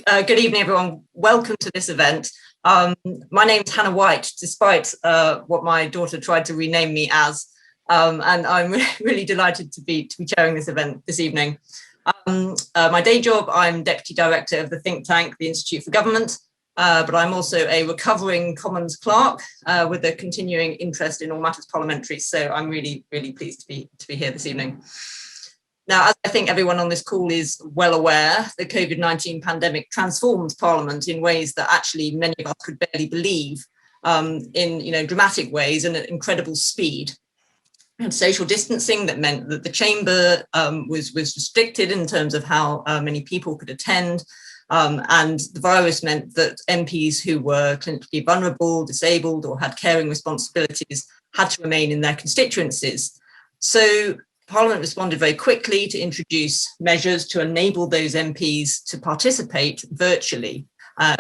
Good evening, everyone. Welcome to this event. My name is Hannah White, despite what my daughter tried to rename me as, and I'm really delighted to be chairing this event this evening. My day job, I'm Deputy Director of the think tank, the Institute for Government, but I'm also a recovering Commons clerk with a continuing interest in all matters parliamentary. So I'm really pleased to be here this evening. Now, as I think everyone on this call is well aware, the COVID-19 pandemic transformed Parliament in ways that actually many of us could barely believe, in dramatic ways and at incredible speed. And social distancing that meant that the chamber was restricted in terms of how many people could attend. And the virus meant that MPs who were clinically vulnerable, disabled, or had caring responsibilities had to remain in their constituencies. So Parliament responded very quickly to introduce measures to enable those MPs to participate virtually.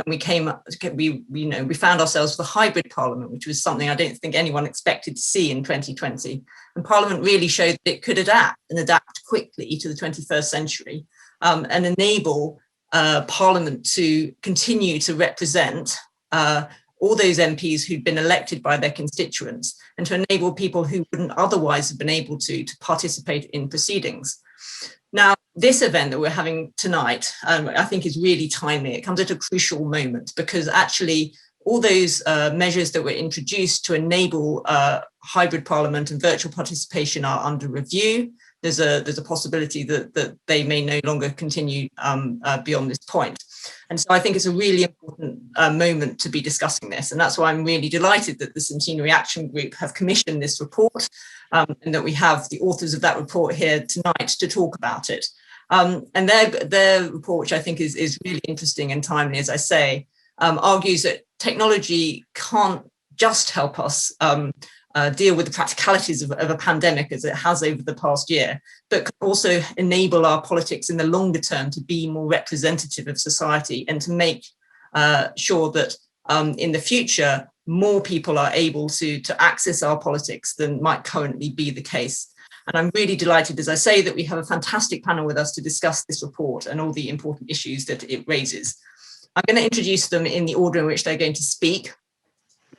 We found ourselves with a hybrid Parliament, which was something I don't think anyone expected to see in 2020. And Parliament really showed that it could adapt quickly to the 21st century and enable Parliament to continue to represent all those MPs who'd been elected by their constituents and to enable people who wouldn't otherwise have been able to participate in proceedings. Now, this event that we're having tonight, I think is really timely. It comes at a crucial moment because actually all those measures that were introduced to enable hybrid Parliament and virtual participation are under review. There's a possibility that they may no longer continue beyond this point. And so I think it's a really important moment to be discussing this. And that's why I'm really delighted that the Centenary Action Group have commissioned this report and that we have the authors of that report here tonight to talk about it. And their report, which I think is really interesting and timely, as I say, argues that technology can't just help us deal with the practicalities of a pandemic as it has over the past year, but could also enable our politics in the longer term to be more representative of society and to make sure that in the future, more people are able to access our politics than might currently be the case. And I'm really delighted, as I say, that we have a fantastic panel with us to discuss this report and all the important issues that it raises. I'm going to introduce them in the order in which they're going to speak.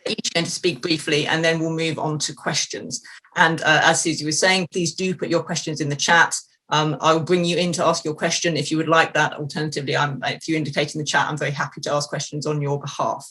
Each going to speak briefly, and then we'll move on to questions. And as Susie was saying, please do put your questions in the chat. I'll bring you in to ask your question if you would like that. Alternatively, if you indicate in the chat, I'm very happy to ask questions on your behalf.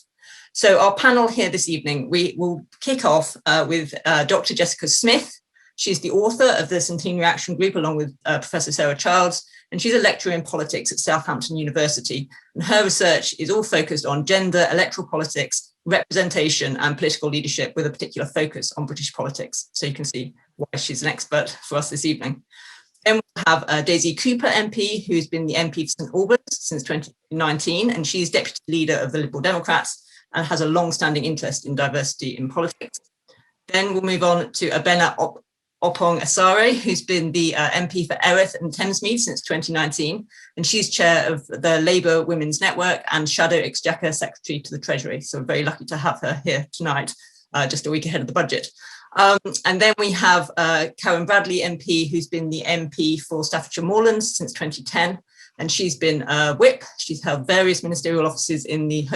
So our panel here this evening, we will kick off with Dr. Jessica Smith. She's the author of the Centenary Action Group, along with Professor Sarah Childs, and she's a lecturer in politics at Southampton University. And her research is all focused on gender, electoral politics, representation and political leadership with a particular focus on British politics. So you can see why she's an expert for us this evening. Then we'll have Daisy Cooper MP, who's been the MP for St Albans since 2019, and she's deputy leader of the Liberal Democrats and has a long-standing interest in diversity in politics. Then we'll move on to Abena Oppong-Asare, who's been the MP for Erith and Thamesmead since 2019, and she's chair of the Labour Women's Network and Shadow Exchequer Secretary to the Treasury. So we're very lucky to have her here tonight, just a week ahead of the budget. And then we have Karen Bradley MP, who's been the MP for Staffordshire Moorlands since 2010, and she's been whip. She's held various ministerial offices in the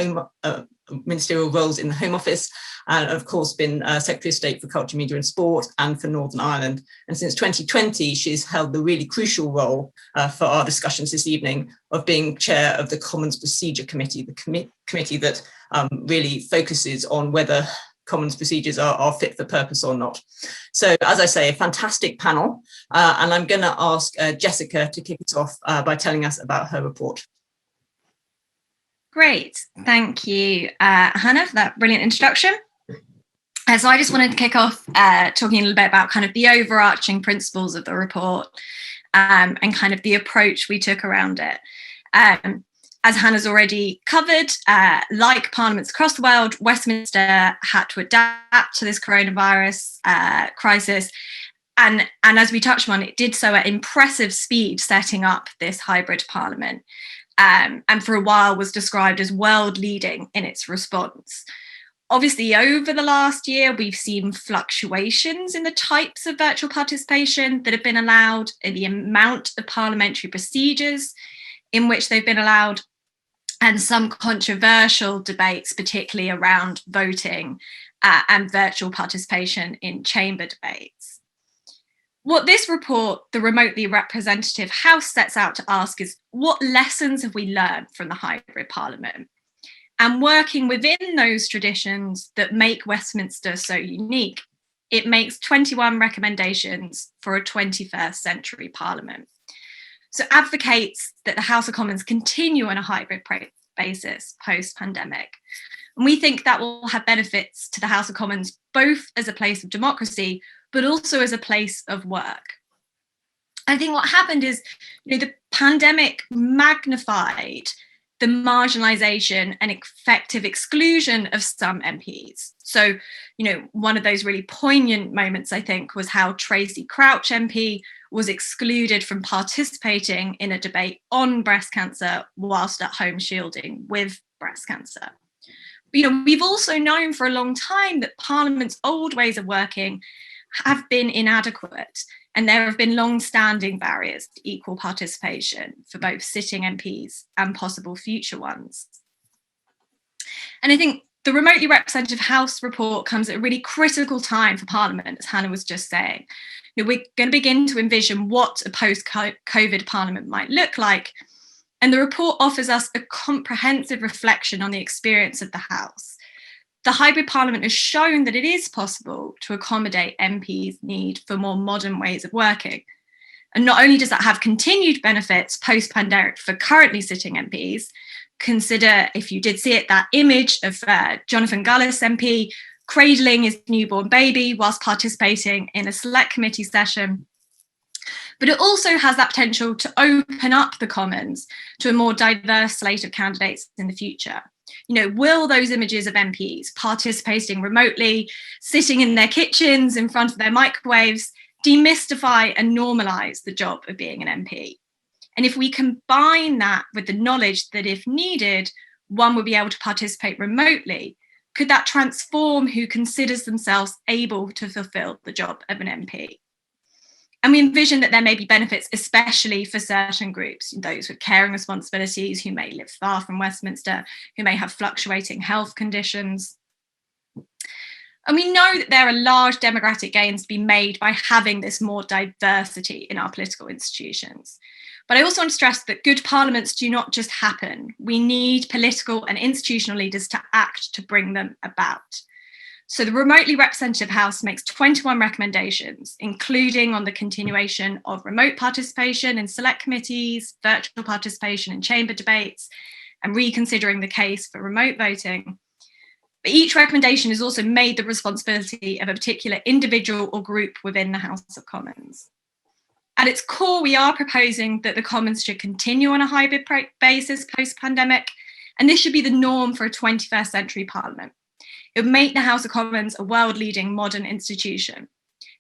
ministerial roles in the Home Office, and of course been Secretary of State for Culture, Media and Sport and for Northern Ireland. And since 2020, she's held the really crucial role for our discussions this evening of being chair of the Commons Procedure Committee, the committee that really focuses on whether Commons procedures are fit for purpose or not. So as I say, a fantastic panel, and I'm going to ask Jessica to kick us off by telling us about her report. Great, thank you, Hannah, for that brilliant introduction. So I just wanted to kick off talking a little bit about kind of the overarching principles of the report and kind of the approach we took around it. As Hannah's already covered, like parliaments across the world, Westminster had to adapt to this coronavirus crisis. And as we touched on, it did so at impressive speed, setting up this hybrid parliament. And for a while was described as world leading in its response. Obviously, over the last year, we've seen fluctuations in the types of virtual participation that have been allowed, in the amount of parliamentary procedures in which they've been allowed. and some controversial debates, particularly around voting and virtual participation in chamber debates. What this report, the Remotely Representative House, sets out to ask is, what lessons have we learned from the hybrid parliament? And working within those traditions that make Westminster so unique, it makes 21 recommendations for a 21st century parliament. So advocates that the House of Commons continue on a hybrid basis post-pandemic. And we think that will have benefits to the House of Commons, both as a place of democracy, but also as a place of work. I think what happened is, the pandemic magnified the marginalisation and effective exclusion of some MPs. So, one of those really poignant moments, I think, was how Tracy Crouch MP was excluded from participating in a debate on breast cancer whilst at home shielding with breast cancer. We've also known for a long time that Parliament's old ways of working have been inadequate, and there have been long-standing barriers to equal participation for both sitting MPs and possible future ones. And I think the Remotely Representative House report comes at a really critical time for Parliament, as Hannah was just saying. We're going to begin to envision what a post-COVID Parliament might look like, and the report offers us a comprehensive reflection on the experience of the House. The hybrid parliament has shown that it is possible to accommodate MPs' need for more modern ways of working. And not only does that have continued benefits post-pandemic for currently sitting MPs, consider, if you did see it, that image of Jonathan Gullis MP cradling his newborn baby whilst participating in a select committee session. But it also has that potential to open up the Commons to a more diverse slate of candidates in the future. Will those images of MPs participating remotely, sitting in their kitchens in front of their microwaves, demystify and normalise the job of being an MP? And if we combine that with the knowledge that if needed, one will be able to participate remotely, could that transform who considers themselves able to fulfil the job of an MP? And we envision that there may be benefits, especially for certain groups, those with caring responsibilities, who may live far from Westminster, who may have fluctuating health conditions. And we know that there are large democratic gains to be made by having this more diversity in our political institutions. But I also want to stress that good parliaments do not just happen. We need political and institutional leaders to act to bring them about. So the Remotely Representative House makes 21 recommendations, including on the continuation of remote participation in select committees, virtual participation in chamber debates, and reconsidering the case for remote voting. But each recommendation is also made the responsibility of a particular individual or group within the House of Commons. At its core, we are proposing that the Commons should continue on a hybrid basis post-pandemic, and this should be the norm for a 21st century Parliament. It would make the House of Commons a world-leading modern institution.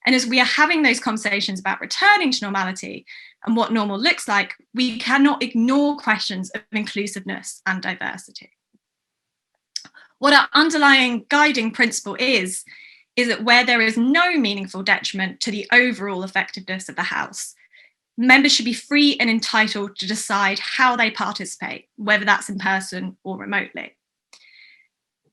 And as we are having those conversations about returning to normality and what normal looks like, we cannot ignore questions of inclusiveness and diversity. What our underlying guiding principle is that where there is no meaningful detriment to the overall effectiveness of the House, members should be free and entitled to decide how they participate, whether that's in person or remotely.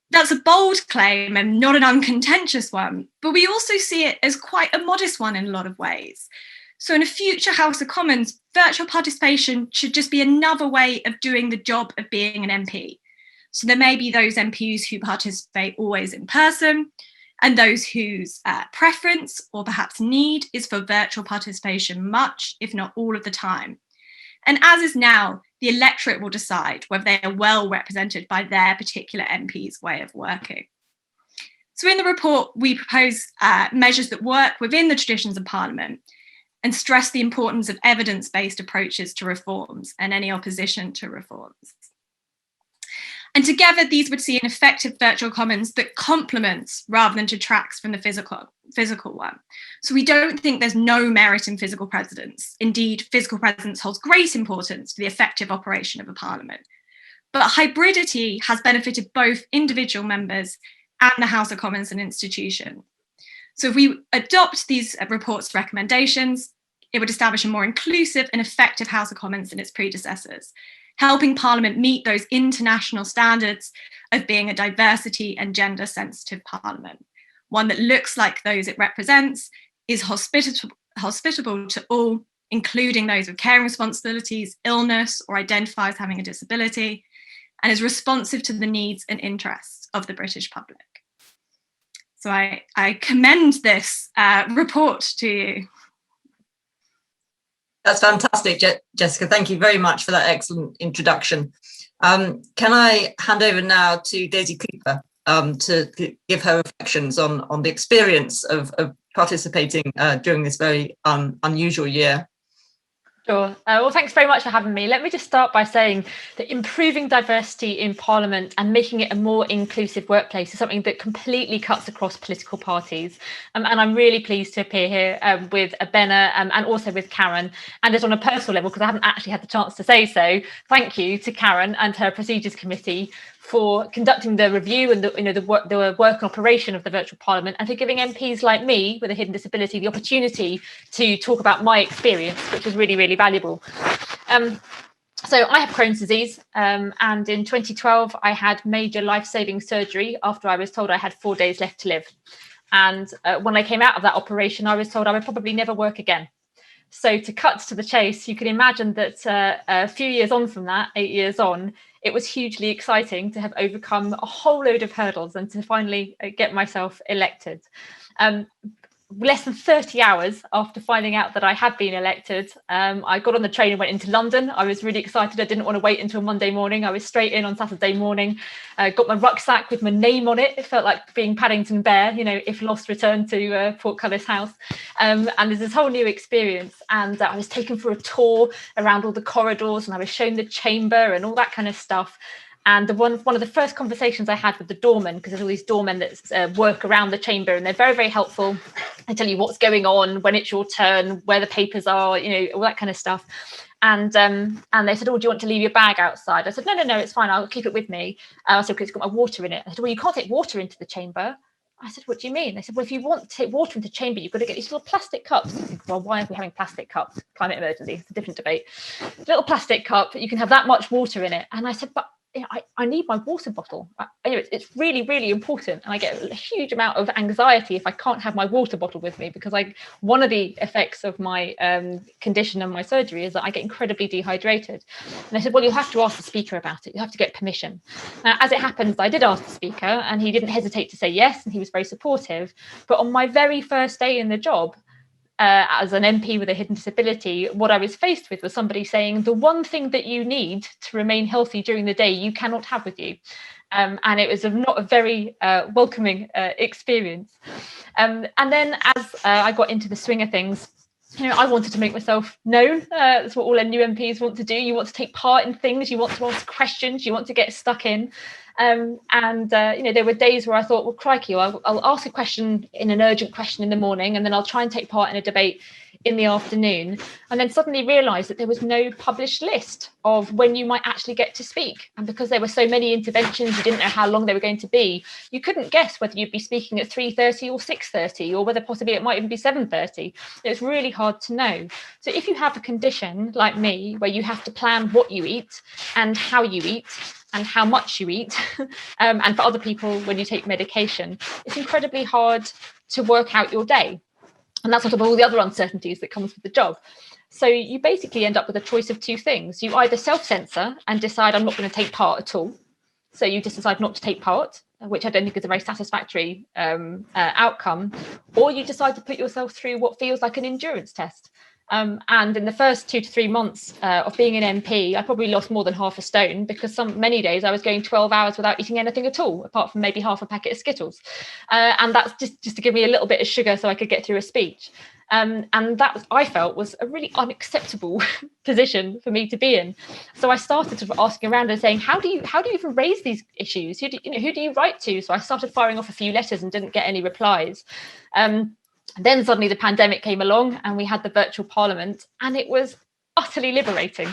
That's a bold claim and not an uncontentious one, but we also see it as quite a modest one in a lot of ways. So in a future House of Commons, virtual participation should just be another way of doing the job of being an MP. So there may be those MPs who participate always in person, and those whose preference or perhaps need is for virtual participation much, if not all of the time. And as is now, the electorate will decide whether they are well represented by their particular MP's way of working. So in the report, we propose measures that work within the traditions of Parliament and stress the importance of evidence-based approaches to reforms and any opposition to reforms. And together, these would see an effective virtual commons that complements rather than detracts from the physical one. So we don't think there's no merit in physical presence. Indeed, physical presence holds great importance to the effective operation of a parliament. But hybridity has benefited both individual members and the House of Commons as an institution. So if we adopt these reports' recommendations, it would establish a more inclusive and effective House of Commons than its predecessors. helping Parliament meet those international standards of being a diversity and gender sensitive Parliament, one that looks like those it represents, is hospitable to all, including those with caring responsibilities, illness, or identify as having a disability, and is responsive to the needs and interests of the British public. So I commend this report to you. That's fantastic, Jessica. Thank you very much for that excellent introduction. Can I hand over now to Daisy Cooper to give her reflections on the experience of participating during this very unusual year? Sure. Well, thanks very much for having me. Let me just start by saying that improving diversity in Parliament and making it a more inclusive workplace is something that completely cuts across political parties. And I'm really pleased to appear here with Abena and also with Karen. And just on a personal level, because I haven't actually had the chance to say so, thank you to Karen and her Procedures Committee for conducting the review and the work and operation of the virtual Parliament, and for giving MPs like me with a hidden disability the opportunity to talk about my experience, which was really, really valuable. So I have Crohn's disease, and in 2012 I had major life-saving surgery after I was told I had 4 days left to live. And when I came out of that operation, I was told I would probably never work again. So to cut to the chase, you can imagine that a few years on from that, 8 years on, it was hugely exciting to have overcome a whole load of hurdles and to finally get myself elected. Less than 30 hours after finding out that I had been elected, I got on the train and went into London. I was really excited. I didn't want to wait until Monday morning. I was straight in on Saturday morning, got my rucksack with my name on it. It felt like being Paddington Bear, if lost, returned to Portcullis House. And there's this whole new experience. And I was taken for a tour around all the corridors, and I was shown the chamber and all that kind of stuff. And one of the first conversations I had with the doorman, because there's all these doormen that work around the chamber, and they're very, very helpful. They tell you what's going on, when it's your turn, where the papers are, all that kind of stuff. And they said, "Oh, do you want to leave your bag outside?" I said, No, it's fine. I'll keep it with me. I said, "Because it's got my water in it." I said, "Well, you can't take water into the chamber." I said, "What do you mean?" They said, "Well, if you want to take water into the chamber, you've got to get these little plastic cups." I said, "Well, why are we having plastic cups? Climate emergency, it's a different debate. Little plastic cup, you can have that much water in it." And I said, "But I need my water bottle. It's really, really important." And I get a huge amount of anxiety if I can't have my water bottle with me, because one of the effects of my condition and my surgery is that I get incredibly dehydrated. And I said, "Well, you'll have to ask the speaker about it. You have to get permission." As it happens, I did ask the speaker, and he didn't hesitate to say yes, and he was very supportive. But on my very first day in the job, as an MP with a hidden disability, what I was faced with was somebody saying, "The one thing that you need to remain healthy during the day, you cannot have with you." And it was not a very welcoming experience. And then as I got into the swing of things, I wanted to make myself known. That's what all new MPs want to do. You want to take part in things, you want to ask questions, you want to get stuck in. There were days where I thought, well, crikey, I'll ask a question in an urgent question in the morning, and then I'll try and take part in a debate in the afternoon, and then suddenly realised that there was no published list of when you might actually get to speak. And because there were so many interventions, you didn't know how long they were going to be. You couldn't guess whether you'd be speaking at 3:30 or 6:30, or whether possibly it might even be 7:30. It's really hard to know. So if you have a condition like me, where you have to plan what you eat and how you eat, and how much you eat, and for other people, when you take medication, it's incredibly hard to work out your day. And that's sort of all the other uncertainties that comes with the job. So you basically end up with a choice of two things. You either self-censor and decide, I'm not going to take part at all. So you just decide not to take part, which I don't think is a very satisfactory outcome. Or you decide to put yourself through what feels like an endurance test. And in the first 2 to 3 months of being an MP, I probably lost more than half a stone, because many days I was going 12 hours without eating anything at all, apart from maybe half a packet of Skittles. And that's just to give me a little bit of sugar so I could get through a speech. And that, I felt, was a really unacceptable position for me to be in. So I started sort of asking around and saying, how do you even raise these issues? Who do you write to? So I started firing off a few letters and didn't get any replies. Then suddenly the pandemic came along, and we had the virtual Parliament, and it was utterly liberating.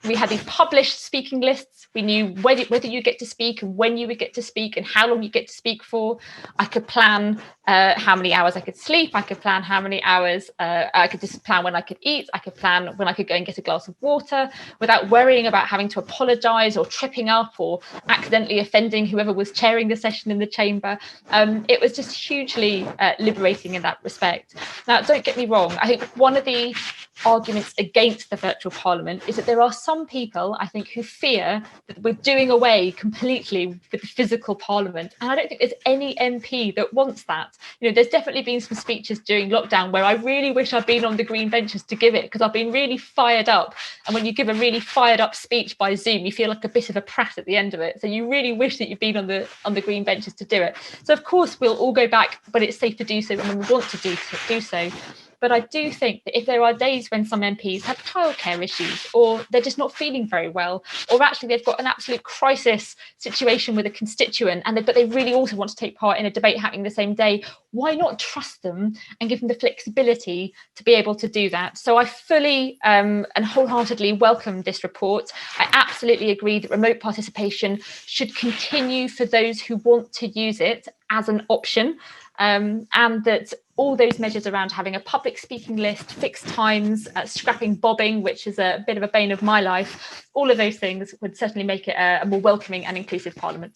We had these published speaking lists. We knew whether you get to speak and when you would get to speak and how long you get to speak for. I could plan how many hours I could sleep. I could plan how many hours, I could just plan when I could eat. I could plan when I could go and get a glass of water without worrying about having to apologise or tripping up or accidentally offending whoever was chairing the session in the chamber. It was just hugely liberating in that respect. Now, don't get me wrong. I think one of the arguments against the virtual parliament is that there are some people, I think, who fear that we're doing away completely with the physical parliament. And I don't think there's any MP that wants that. You know, there's definitely been some speeches during lockdown where I really wish I'd been on the green benches to give it, because I've been really fired up. And when you give a really fired up speech by Zoom, you feel like a bit of a prat at the end of it. So you really wish that you'd been on the green benches to do it. So of course we'll all go back when it's safe to do so and when we want to do so. But I do think that if there are days when some MPs have childcare issues, or they're just not feeling very well, or actually they've got an absolute crisis situation with a constituent, but they really also want to take part in a debate happening the same day, why not trust them and give them the flexibility to be able to do that? So I fully and wholeheartedly welcome this report. I absolutely agree that remote participation should continue for those who want to use it as an option. And that all those measures around having a public speaking list, fixed times, scrapping bobbing, which is a bit of a bane of my life, all of those things would certainly make it a more welcoming and inclusive parliament.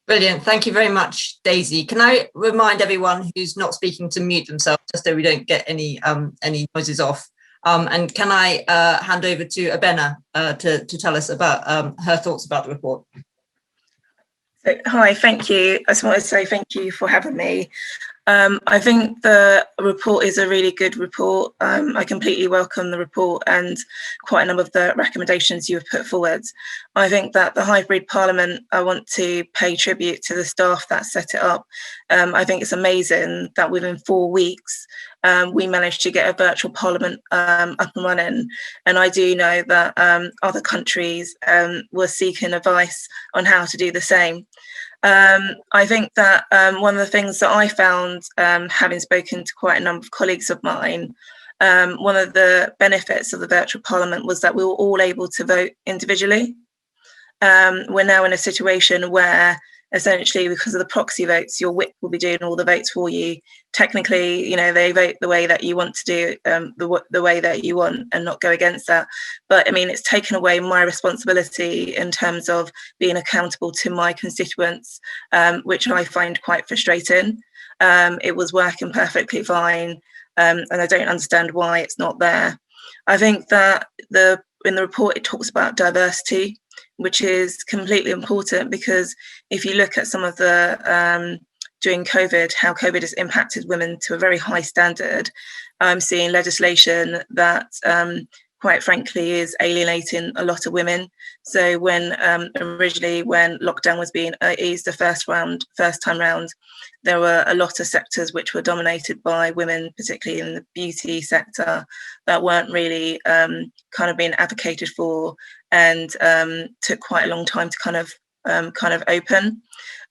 Brilliant. Thank you very much, Daisy. Can I remind everyone who's not speaking to mute themselves, just so we don't get any noises off? And can I hand over to Abena to tell us about her thoughts about the report? So, hi, thank you. I just want to say thank you for having me. I think the report is a really good report. I completely welcome the report and quite a number of the recommendations you have put forward. I think that the hybrid parliament, I want to pay tribute to the staff that set it up. I think it's amazing that within 4 weeks, we managed to get a virtual parliament up and running. And I do know that other countries were seeking advice on how to do the same. I think that one of the things that I found, having spoken to quite a number of colleagues of mine, one of the benefits of the virtual parliament was that we were all able to vote individually. We're now in a situation where essentially, because of the proxy votes, your whip will be doing all the votes for you. Technically, you know, they vote the way that you want to do, the way that you want, and not go against that. But I mean, it's taken away my responsibility in terms of being accountable to my constituents, which I find quite frustrating. It was working perfectly fine, and I don't understand why it's not there. I think that in the report, it talks about diversity, which is completely important, because if you look at some of the during COVID, how COVID has impacted women to a very high standard, I'm seeing legislation that quite frankly is alienating a lot of women. So when originally when lockdown was being eased the first time round, there were a lot of sectors which were dominated by women, particularly in the beauty sector, that weren't really kind of being advocated for, and took quite a long time to kind of open.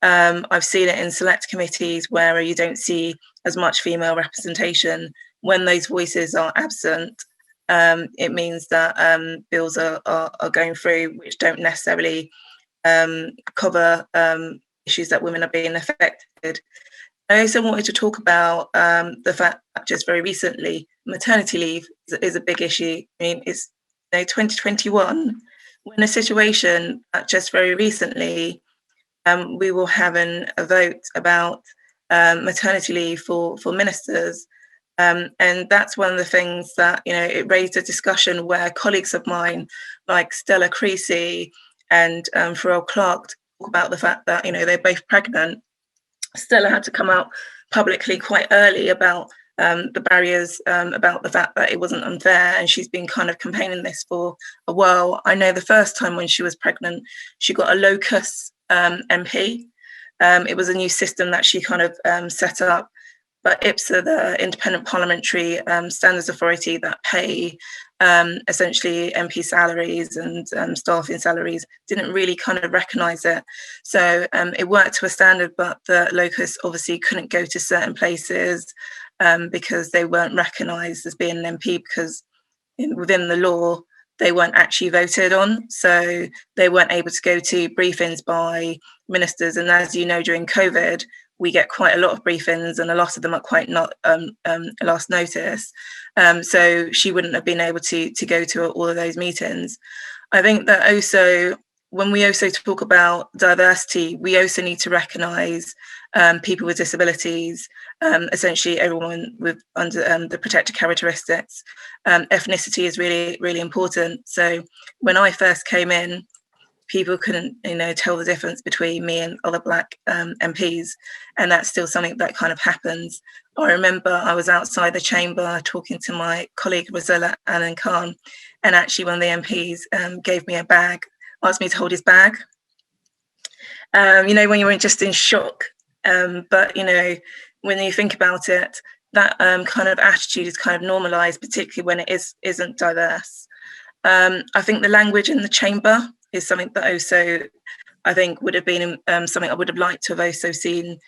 I've seen it in select committees where you don't see as much female representation. When those voices are absent, it means that bills are going through which don't necessarily cover issues that women are being affected. I also wanted to talk about the fact that just very recently, maternity leave is a big issue. I mean, it's 2021, we're in a situation that just very recently we were having a vote about maternity leave for ministers. And that's one of the things that, you know, it raised a discussion where colleagues of mine like Stella Creasy and Pharrell Clark talk about the fact that, you know, they're both pregnant. Stella had to come out publicly quite early about the barriers, about the fact that it wasn't unfair, and she's been kind of campaigning this for a while. I know the first time when she was pregnant, she got a locus MP. It was a new system that she kind of set up, but IPSA, the Independent Parliamentary Standards Authority that pay essentially MP salaries and staffing salaries, didn't really kind of recognise it. So it worked to a standard, but the locus obviously couldn't go to certain places because they weren't recognised as being an MP, because within the law, they weren't actually voted on, so they weren't able to go to briefings by ministers. And as you know, during COVID, we get quite a lot of briefings, and a lot of them are quite not last notice. So she wouldn't have been able to go to all of those meetings. I think that also, when we also talk about diversity, we also need to recognise people with disabilities, essentially everyone with under the protected characteristics. Ethnicity is really, really important. So when I first came in, people couldn't, tell the difference between me and other Black MPs, and that's still something that kind of happens. I remember I was outside the chamber talking to my colleague Rosella Alan Khan, and actually one of the MPs gave me a bag, asked me to hold his bag. When you're just in shock, but when you think about it, that kind of attitude is kind of normalised, particularly when it isn't diverse. I think the language in the chamber is something that also I think would have been something I would have liked to have also seen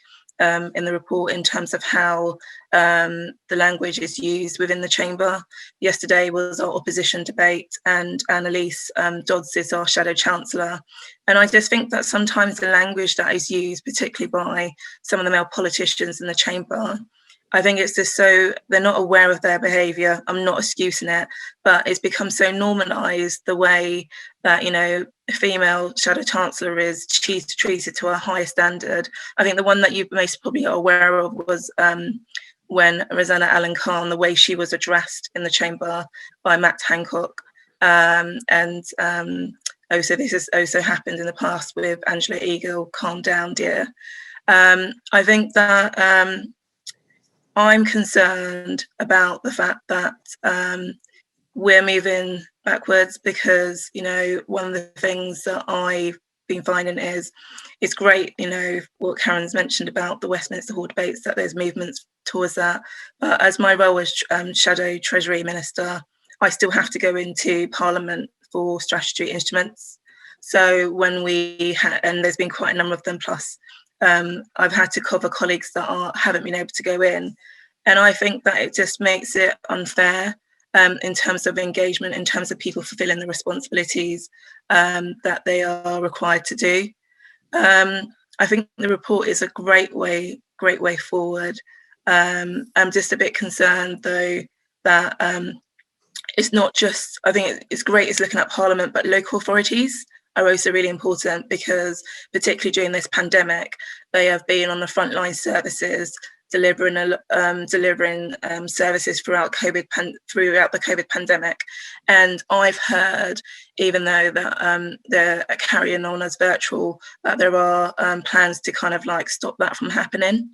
in the report, in terms of how the language is used within the chamber. Yesterday was our opposition debate, and Annalise Dodds is our Shadow Chancellor. And I just think that sometimes the language that is used, particularly by some of the male politicians in the chamber, I think it's just so they're not aware of their behaviour. I'm not excusing it, but it's become so normalised, the way that, a female Shadow Chancellor is, she's treated to a higher standard. I think the one that you most probably are aware of was when Rosanna Allen Khan, the way she was addressed in the chamber by Matt Hancock. Also, this has also happened in the past with Angela Eagle, calm down, dear. I think that I'm concerned about the fact that we're moving backwards, because, one of the things that I've been finding is it's great, what Karen's mentioned about the Westminster Hall debates, that there's movements towards that. But as my role as Shadow Treasury Minister, I still have to go into Parliament for statutory instruments. So when and there's been quite a number of them, plus I've had to cover colleagues that haven't been able to go in. And I think that it just makes it unfair in terms of engagement, in terms of people fulfilling the responsibilities that they are required to do. I think the report is a great way forward. I'm just a bit concerned, though, that it's not just, I think it's great, it's looking at Parliament, but local authorities are also really important, because particularly during this pandemic, they have been on the frontline services, delivering services throughout the COVID pandemic. And I've heard, even though that they're carrying on as virtual, that there are plans to kind of stop that from happening.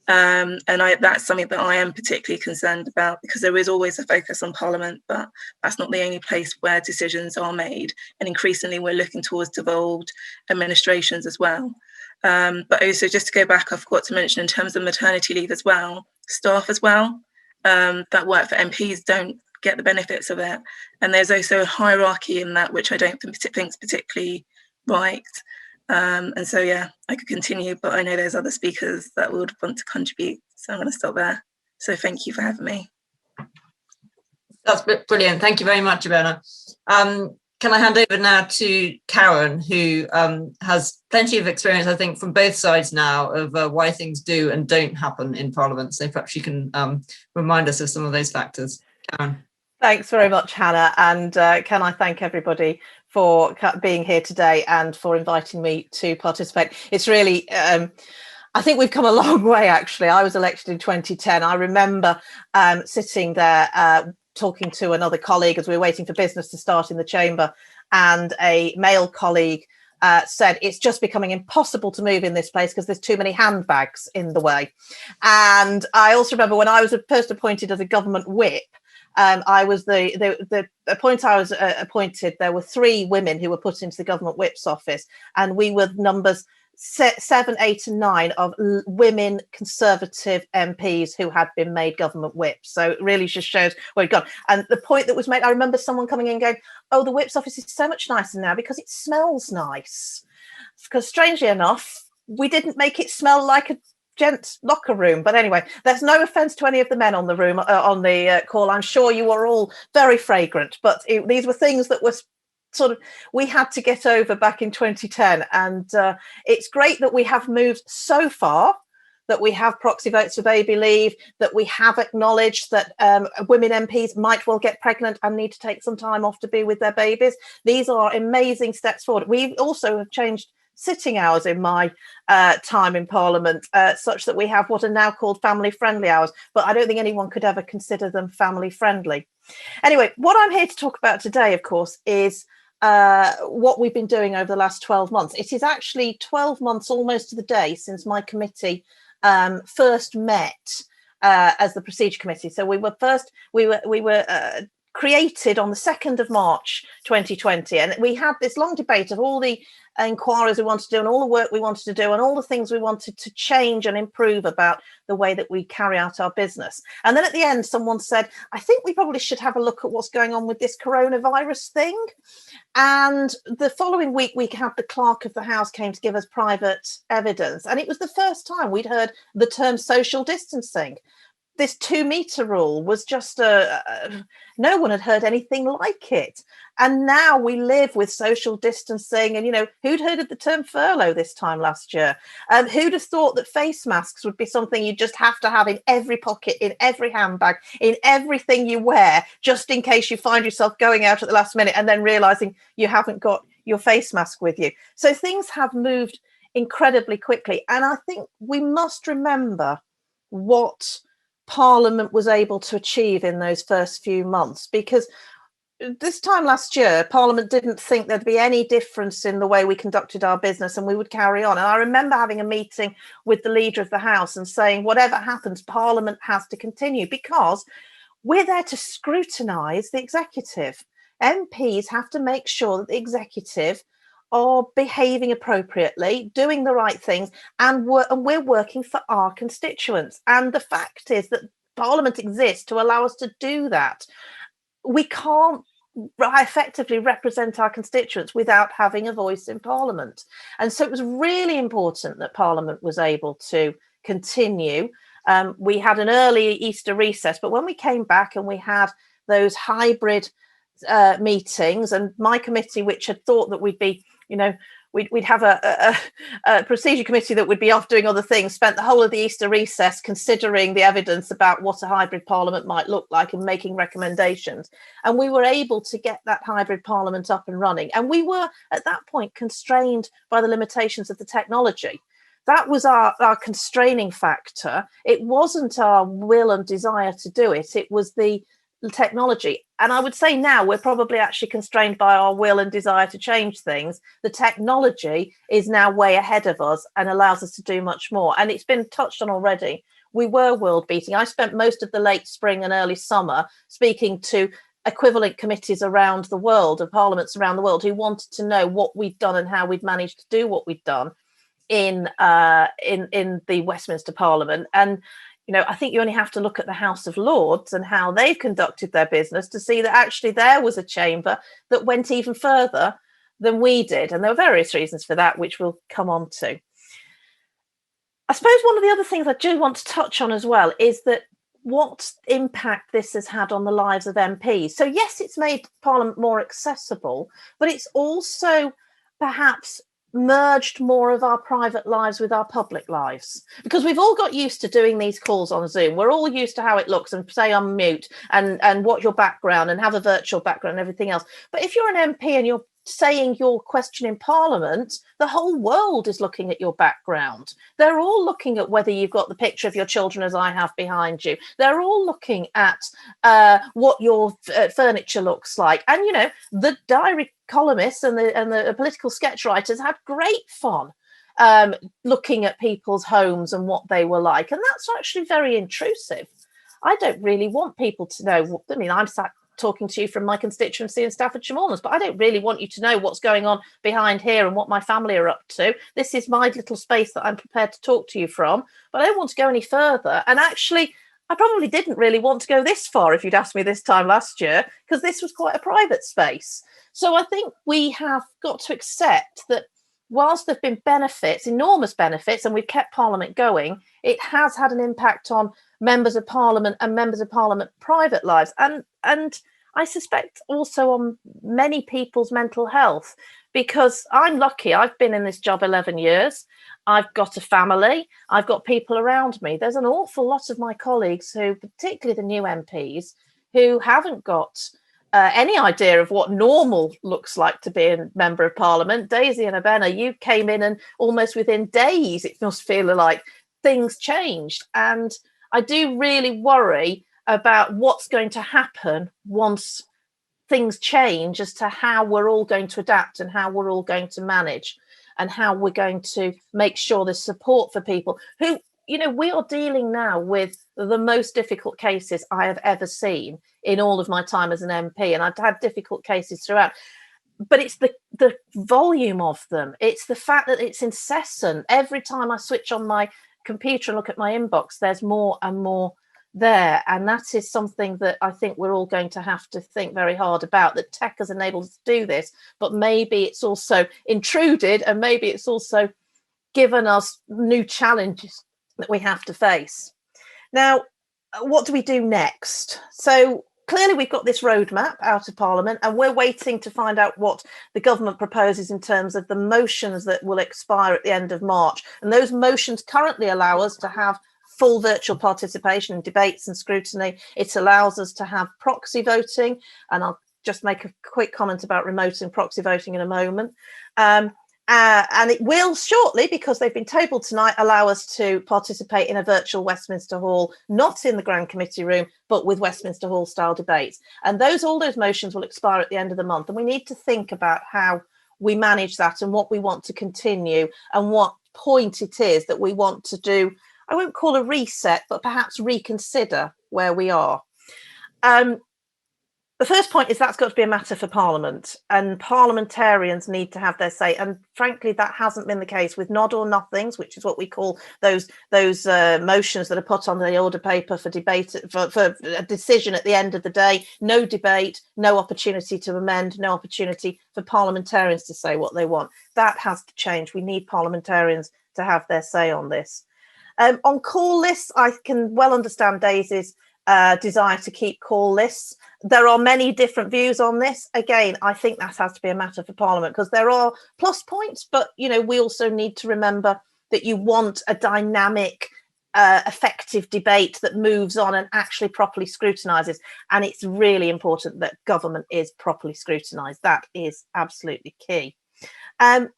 And that's something that I am particularly concerned about, because there is always a focus on Parliament, but that's not the only place where decisions are made. And increasingly, we're looking towards devolved administrations as well. But also, just to go back, I forgot to mention, in terms of maternity leave as well, staff as well, that work for MPs don't get the benefits of it. And there's also a hierarchy in that, which I don't think is particularly right. And so, yeah, I could continue, but I know there's other speakers that would want to contribute. So I'm going to stop there. So thank you for having me. That's brilliant. Thank you very much, Abena. Can I hand over now to Karen, who has plenty of experience, I think, from both sides now of why things do and don't happen in Parliament. So perhaps you can remind us of some of those factors. Karen. Thanks very much, Hannah. And can I thank everybody for being here today and for inviting me to participate. It's really, I think we've come a long way, actually. I was elected in 2010. I remember sitting there talking to another colleague as we were waiting for business to start in the chamber, and a male colleague said, it's just becoming impossible to move in this place because there's too many handbags in the way. And I also remember when I was first appointed as a government whip, I was the point I was appointed, there were 3 women who were put into the government whip's office, and we were numbers 7, 8 and 9 of women Conservative MPs who had been made government whips. So it really just shows where we've gone. And the point that was made, I remember someone coming in and going, oh, the whip's office is so much nicer now because it smells nice. Because strangely enough, we didn't make it smell like a gents' locker room. But anyway, there's no offence to any of the men on the room on the call. I'm sure you were all very fragrant, but these were things that were sort of we had to get over back in 2010, and it's great that we have moved so far, that we have proxy votes for baby leave, that we have acknowledged that women MPs might well get pregnant and need to take some time off to be with their babies. These are amazing steps forward. We also have changed sitting hours in my time in Parliament, such that we have what are now called family friendly hours, but I don't think anyone could ever consider them family friendly. Anyway, what I'm here to talk about today, of course, is what we've been doing over the last 12 months. It is actually 12 months almost to the day since my committee first met as the procedure committee. So we were created on the 2nd of March 2020, and we had this long debate of all the inquiries we wanted to do and all the work we wanted to do and all the things we wanted to change and improve about the way that we carry out our business. And then at the end, someone said, I think we probably should have a look at what's going on with this coronavirus thing. And the following week, we had the clerk of the House came to give us private evidence. And it was the first time we'd heard the term social distancing. This 2-meter rule was just no one had heard anything like it. And now we live with social distancing. And, you know, who'd heard of the term furlough this time last year? Who'd have thought that face masks would be something you just have to have in every pocket, in every handbag, in everything you wear, just in case you find yourself going out at the last minute and then realizing you haven't got your face mask with you. So things have moved incredibly quickly. And I think we must remember what Parliament was able to achieve in those first few months, because this time last year, Parliament didn't think there'd be any difference in the way we conducted our business and we would carry on. And I remember having a meeting with the leader of the House and saying, whatever happens, Parliament has to continue because we're there to scrutinise the executive. MPs have to make sure that the executive are behaving appropriately, doing the right things, and we're working for our constituents. And the fact is that Parliament exists to allow us to do that. We can't effectively represent our constituents without having a voice in Parliament. And so it was really important that Parliament was able to continue. We had an early Easter recess, but when we came back and we had those hybrid meetings, and my committee, which had thought that we'd be, you know, we'd have a procedure committee that would be off doing other things, spent the whole of the Easter recess considering the evidence about what a hybrid parliament might look like and making recommendations. And we were able to get that hybrid parliament up and running. And we were at that point constrained by the limitations of the technology. That was our constraining factor. It wasn't our will and desire to do it. It was the technology. And I would say now we're probably actually constrained by our will and desire to change things. The technology is now way ahead of us and allows us to do much more. And it's been touched on already. We were world beating. I spent most of the late spring and early summer speaking to equivalent committees around the world, of parliaments around the world, who wanted to know what we'd done and how we'd managed to do what we'd done in the Westminster Parliament. And you know, I think you only have to look at the House of Lords and how they've conducted their business to see that actually there was a chamber that went even further than we did. And there were various reasons for that, which we'll come on to. I suppose one of the other things I do want to touch on as well is that what impact this has had on the lives of MPs. So yes, it's made Parliament more accessible, but it's also perhaps merged more of our private lives with our public lives, because we've all got used to doing these calls on Zoom. We're all used to how it looks and say unmute and what your background and have a virtual background and everything else. But if you're an MP and you're saying your question in Parliament, the whole world is looking at your background. They're all looking at whether you've got the picture of your children as I have behind you. They're all looking at what your furniture looks like. And, you know, the diary columnists and the political sketch writers had great fun looking at people's homes and what they were like. And that's actually very intrusive. I don't really want people to know. I mean, I'm sat talking to you from my constituency in Staffordshire Moorlands, but I don't really want you to know what's going on behind here and what my family are up to. This is my little space that I'm prepared to talk to you from, but I don't want to go any further. And actually, I probably didn't really want to go this far if you'd asked me this time last year, because this was quite a private space. So I think we have got to accept that whilst there have been benefits, enormous benefits, and we've kept Parliament going, it has had an impact on members of Parliament and members of Parliament private lives, and I suspect also on many people's mental health, because I'm lucky. I've been in this job 11 years. I've got a family. I've got people around me. There's an awful lot of my colleagues who, particularly the new MPs, who haven't got any idea of what normal looks like to be a member of Parliament. Daisy and Abena, you came in and almost within days, it must feel like things changed. And I do really worry about what's going to happen once things change, as to how we're all going to adapt and how we're all going to manage and how we're going to make sure there's support for people who, you know, we are dealing now with the most difficult cases I have ever seen in all of my time as an MP. And I've had difficult cases throughout. But it's the volume of them. It's the fact that it's incessant. Every time I switch on my computer and look at my inbox, there's more and more there. And that is something that I think we're all going to have to think very hard about, that tech has enabled us to do this, but maybe it's also intruded, and maybe it's also given us new challenges that we have to face. Now, what do we do next? So clearly we've got this roadmap out of Parliament, and we're waiting to find out what the government proposes in terms of the motions that will expire at the end of March. And those motions currently allow us to have full virtual participation in debates and scrutiny. It allows us to have proxy voting, and I'll just make a quick comment about remote and proxy voting in a moment. And it will shortly, because they've been tabled tonight, allow us to participate in a virtual Westminster Hall, not in the Grand Committee room, but with Westminster Hall style debates. And all those motions will expire at the end of the month. And we need to think about how we manage that and what we want to continue and what point it is that we want to do. I won't call a reset, but perhaps reconsider where we are. The first point is that's got to be a matter for Parliament, and parliamentarians need to have their say. And frankly, that hasn't been the case with nod or nothings, which is what we call those motions that are put on the order paper for debate, for a decision at the end of the day. No debate, no opportunity to amend, no opportunity for parliamentarians to say what they want. That has to change. We need parliamentarians to have their say on this. On call lists, I can well understand Daisy's desire to keep call lists. There are many different views on this. Again, I think that has to be a matter for Parliament, because there are plus points, but we also need to remember that you want a dynamic, effective debate that moves on and actually properly scrutinises. And it's really important that government is properly scrutinised. That is absolutely key. And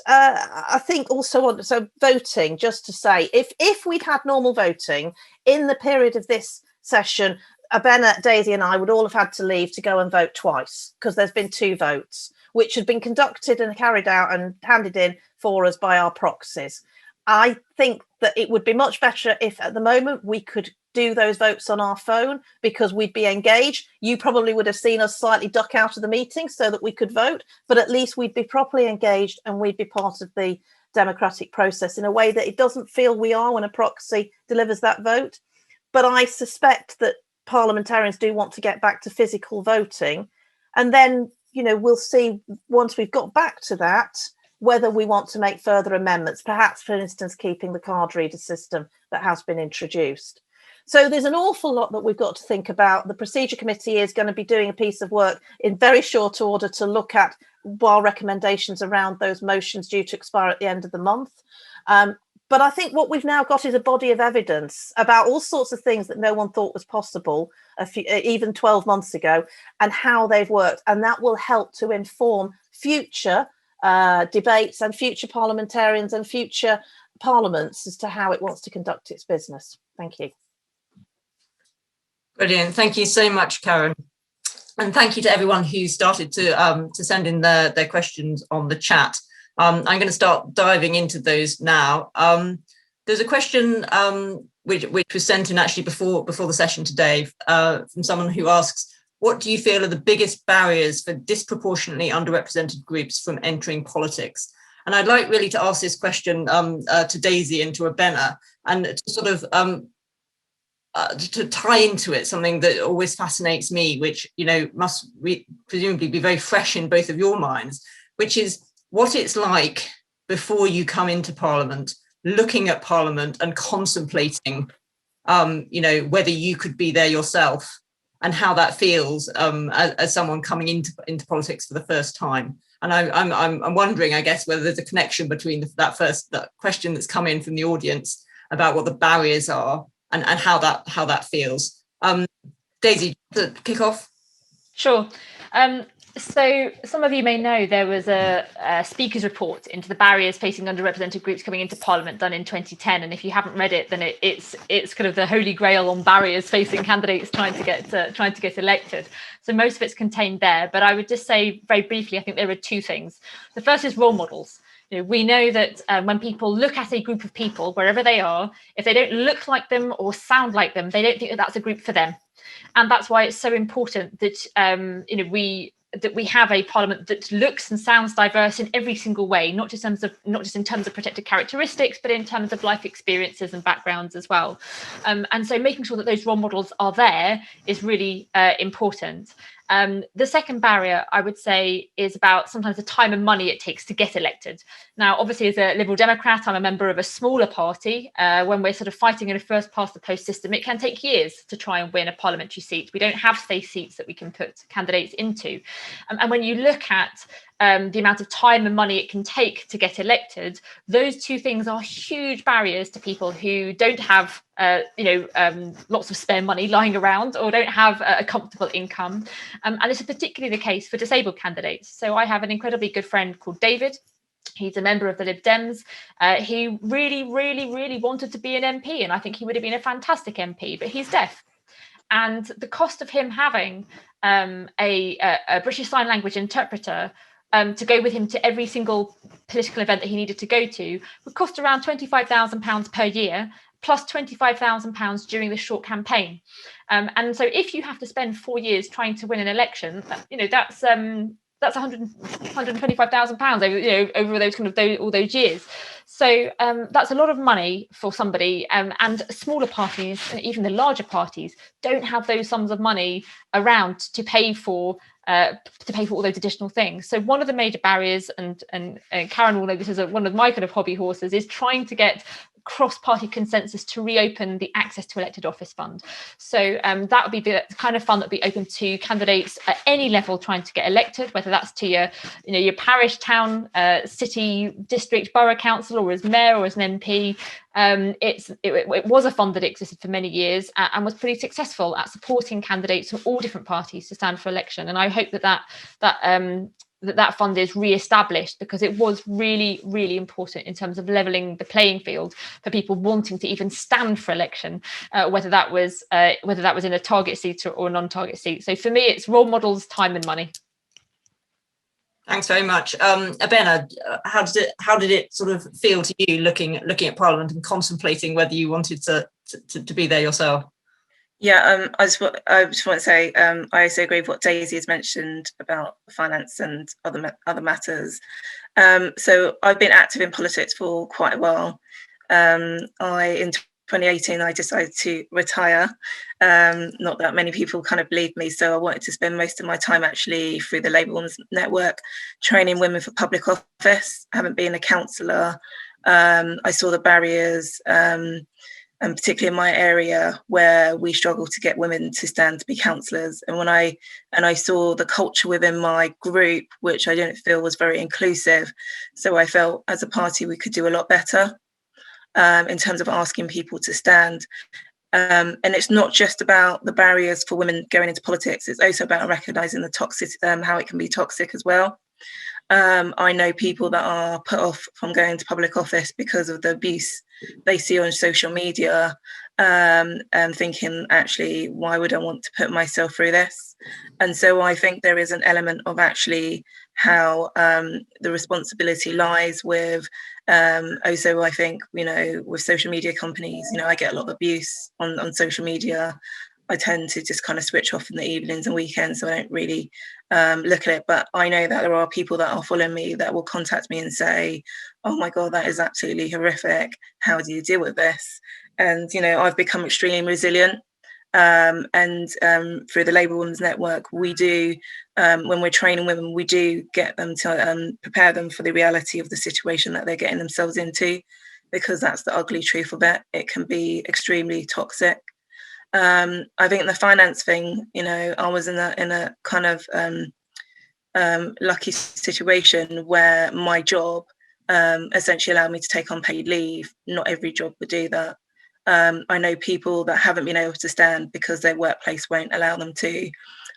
I think also so voting, just to say, if we'd had normal voting in the period of this session, Abena, Daisy and I would all have had to leave to go and vote twice, because there's been 2 votes which had been conducted and carried out and handed in for us by our proxies. I think that it would be much better if at the moment we could do those votes on our phone, because we'd be engaged. You probably would have seen us slightly duck out of the meeting so that we could vote, but at least we'd be properly engaged and we'd be part of the democratic process in a way that it doesn't feel we are when a proxy delivers that vote. But I suspect that parliamentarians do want to get back to physical voting, and then we'll see once we've got back to that whether we want to make further amendments, perhaps for instance keeping the card reader system that has been introduced. So there's an awful lot that we've got to think about. The procedure committee is going to be doing a piece of work in very short order to look at recommendations around those motions due to expire at the end of the month. But I think what we've now got is a body of evidence about all sorts of things that no one thought was possible even 12 months ago, and how they've worked. And that will help to inform future debates and future parliamentarians and future parliaments as to how it wants to conduct its business. Thank you. Brilliant. Thank you so much, Karen. And thank you to everyone who started to send in their questions on the chat. I'm going to start diving into those now. There's a question which was sent in actually before the session today from someone who asks, what do you feel are the biggest barriers for disproportionately underrepresented groups from entering politics? And I'd like really to ask this question to Daisy and to Abena, and to sort of to tie into it something that always fascinates me, which must presumably be very fresh in both of your minds, which is what it's like before you come into Parliament, looking at Parliament and contemplating, whether you could be there yourself, and how that feels as someone coming into politics for the first time. And I'm wondering, I guess, whether there's a connection between that question that's come in from the audience about what the barriers are and how that feels. Daisy, to kick off. Sure. So some of you may know there was a speaker's report into the barriers facing underrepresented groups coming into Parliament done in 2010, and if you haven't read it, then it's kind of the holy grail on barriers facing candidates trying to get elected. So most of it's contained there, but I would just say very briefly, I think there are two things. The first is role models. We know that when people look at a group of people, wherever they are, if they don't look like them or sound like them, they don't think that that's a group for them. And that's why it's so important that we have a Parliament that looks and sounds diverse in every single way, not just in terms of protected characteristics, but in terms of life experiences and backgrounds as well. And so making sure that those role models are there is really important. The second barrier, I would say, is about sometimes the time and money it takes to get elected. Now, obviously, as a Liberal Democrat, I'm a member of a smaller party. When we're sort of fighting in a first past the post system, it can take years to try and win a parliamentary seat. We don't have safe seats that we can put candidates into. And when you look at the amount of time and money it can take to get elected, those two things are huge barriers to people who don't have lots of spare money lying around or don't have a comfortable income. And this is particularly the case for disabled candidates. So I have an incredibly good friend called David. He's a member of the Lib Dems. He really, really, really wanted to be an MP, and I think he would have been a fantastic MP, but he's deaf. And the cost of him having a British Sign Language interpreter to go with him to every single political event that he needed to go to would cost around £25,000 per year, plus £25,000 during this short campaign. And so if you have to spend 4 years trying to win an election, that's £125,000 over those all those years. So that's a lot of money for somebody, and smaller parties, and even the larger parties, don't have those sums of money around to pay for all those additional things. So one of the major barriers, and Karen will know this is one of my kind of hobby horses, is trying to get cross-party consensus to reopen the Access to Elected Office Fund. So that would be the kind of fund that would be open to candidates at any level trying to get elected, whether that's to your parish, town, city, district, borough council, or as mayor or as an MP. It was a fund that existed for many years and was pretty successful at supporting candidates from all different parties to stand for election. And I hope that fund is re-established, because it was really, really important in terms of levelling the playing field for people wanting to even stand for election, whether that was in a target seat or a non-target seat. So for me, it's role models, time and money. Thanks very much. Abena, how did it sort of feel to you looking at Parliament and contemplating whether you wanted to be there yourself? Yeah, I just want to say I also agree with what Daisy has mentioned about finance and other matters. So I've been active in politics for quite a while. In 2018, I decided to retire. Not that many people kind of believed me, so I wanted to spend most of my time actually through the Labour Women's Network training women for public office. I haven't been a councillor. I saw the barriers, and particularly in my area where we struggle to get women to stand to be councillors. And I saw the culture within my group, which I didn't feel was very inclusive. So I felt as a party we could do a lot better in terms of asking people to stand. And it's not just about the barriers for women going into politics. It's also about recognising the toxic, how it can be toxic as well. I know people that are put off from going to public office because of the abuse they see on social media, and thinking, actually, why would I want to put myself through this? And so I think there is an element of actually how the responsibility lies with also, I think, with social media companies. I get a lot of abuse on social media. I tend to just kind of switch off in the evenings and weekends, so I don't really look at it. But I know that there are people that are following me that will contact me and say, oh my God, that is absolutely horrific. How do you deal with this? And, I've become extremely resilient. And through the Labour Women's Network, we do, when we're training women, we do get them to prepare them for the reality of the situation that they're getting themselves into, because that's the ugly truth of it. It can be extremely toxic. I think the finance thing, I was in a kind of lucky situation where my job essentially allowed me to take unpaid leave. Not every job would do that. I know people that haven't been able to stand because their workplace won't allow them to.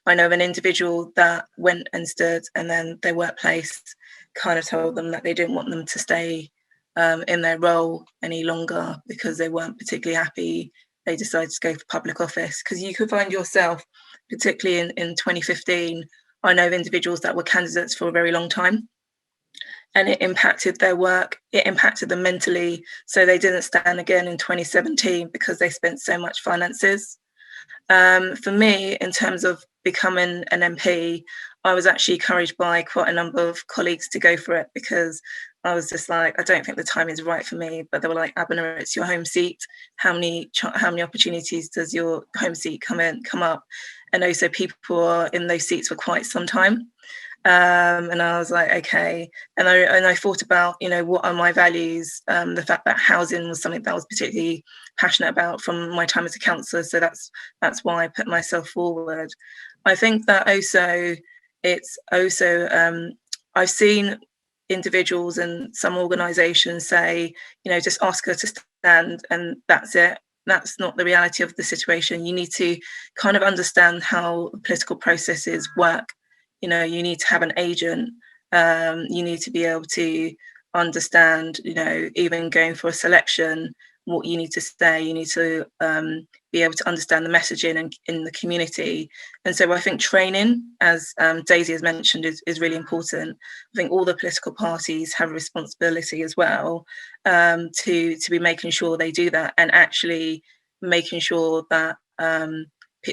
I know of an individual that went and stood, and then their workplace kind of told them that they didn't want them to stay in their role any longer because they weren't particularly happy. They decided to go for public office, because you could find yourself, particularly in 2015, I know of individuals that were candidates for a very long time, and it impacted their work. It impacted them mentally. So they didn't stand again in 2017 because they spent so much finances. For me, in terms of becoming an MP, I was actually encouraged by quite a number of colleagues to go for it, because I was just like, I don't think the time is right for me. But they were like, Abena, it's your home seat. How many opportunities does your home seat come up? And also people are in those seats for quite some time. And I was like, okay. And I thought about, what are my values? The fact that housing was something that I was particularly passionate about from my time as a councillor. So that's why I put myself forward. I think that I've seen individuals and some organisations say, just ask her to stand and that's it. That's not the reality of the situation. You need to kind of understand how political processes work. You need to have an agent. You need to be able to understand, even going for a selection, what you need to say. You need to be able to understand the messaging in the community. And so I think training, as Daisy has mentioned, is really important. I think all the political parties have a responsibility as well to be making sure they do that, and actually making sure that